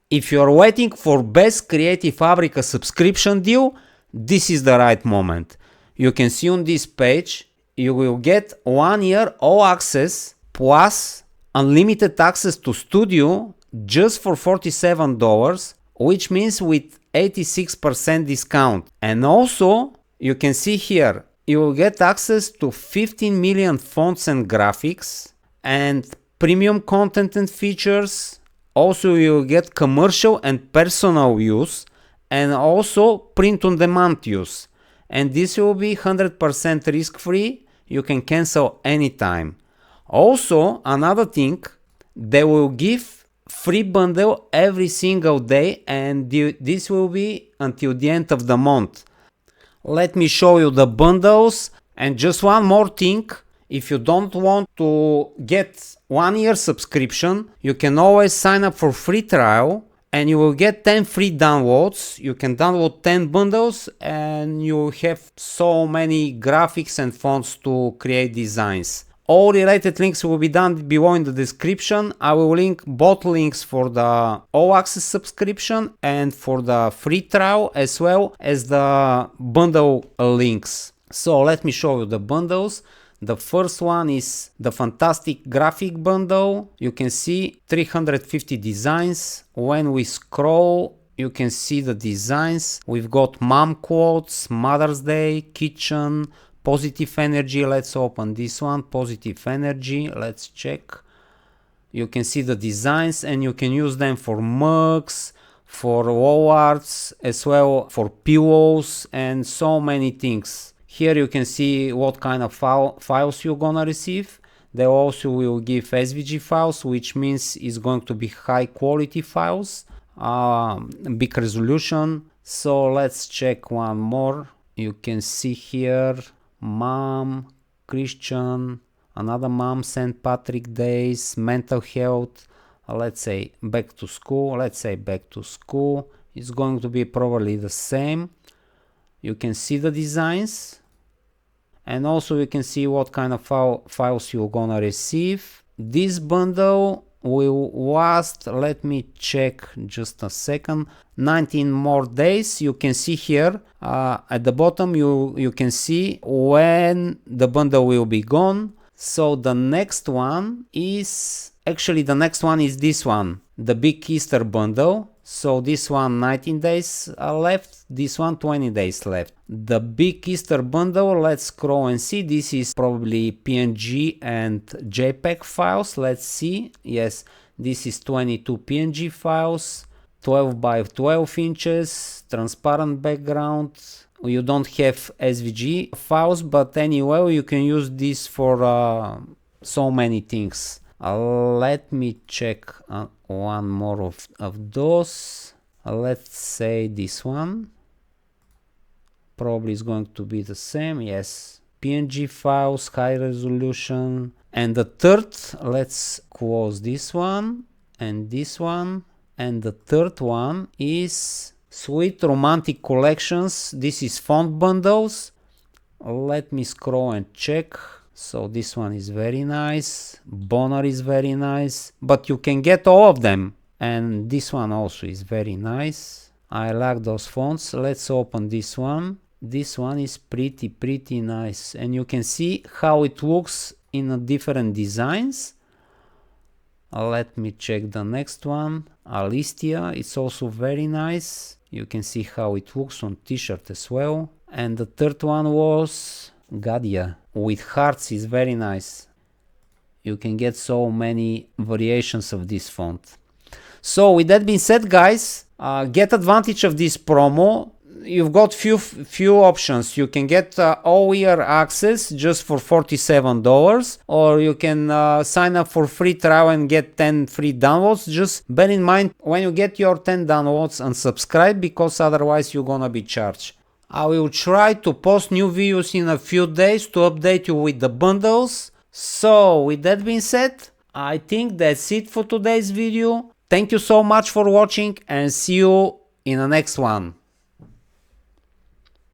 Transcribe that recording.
If you're waiting for best Creative Fabrica subscription deal, this is the right moment. You can see on this page, you will get 1 year all access plus unlimited access to Studio just for $47, which means with 86% discount. And also, you can see here, you will get access to 15 million fonts and graphics and premium content and features. Also, you will get commercial and personal use and also print on demand use. And this will be 100% risk-free. You can cancel anytime. Also, another thing, they will give free bundle every single day, and this will be until the end of the month. Let me show you the bundles. And just one more thing, if you don't want to get 1 year subscription, you can always sign up for free trial and you will get 10 free downloads. You can download 10 bundles and you will have so many graphics and fonts to create designs. All related links will be down below in the description. I will link both links for the all access subscription and for the free trial, as well as the bundle links. So let me show you the bundles. The first one is the fantastic graphic bundle. You can see 350 designs. When we scroll, you can see the designs. We've got mom quotes, Mother's Day, kitchen, positive energy. Let's open this one, positive energy. Let's check. You can see the designs and you can use them for mugs, for wall arts, as well for pillows and so many things. Here you can see what kind of files you're gonna receive. They also will give SVG files, which means it's going to be high quality files, big resolution. So let's check one more. You can see here mom, Christian, another mom, St. Patrick Days, mental health. Let's say back to school. Let's say back to school. It's going to be probably the same. You can see the designs. And also you can see what kind of files you're gonna receive. This bundle will last, let me check just a second, 19 more days. You can see here at the bottom you can see when the bundle will be gone. So the next one is, actually the next one is this one, the big Easter bundle. So this one 19 days left, this one 20 days left. The big Easter bundle, let's scroll and see. This is probably PNG and JPEG files. Let's see. Yes, this is 22 PNG files, 12 by 12 inches, transparent background. You don't have SVG files, but anyway, you can use this for so many things. Let me check one more of those. Let's say this one. Probably is going to be the same. Yes, PNG files, high resolution. And the third, let's close this one and this one. And the third one is Sweet Romantic Collections. This is font bundles. Let me scroll and check. So this one is very nice. Bonner is very nice. But you can get all of them. And this one also is very nice. I like those fonts. Let's open this one. This one is pretty nice. And you can see how it looks in different designs. Let me check the next one. Alistia, it's also very nice. You can see how it looks on t-shirt as well. And the third one was Gadia with hearts, is very nice. You can get so many variations of this font. So with that being said, guys, get advantage of this promo. You've got few options. You can get all year access just for $47, or you can sign up for free trial and get 10 free downloads. Just bear in mind when you get your 10 downloads, unsubscribe, because otherwise you're gonna be charged. I will try to post new videos in a few days to update you with the bundles. So with that being said, I think that's it for today's video. Thank you so much for watching and see you in the next one.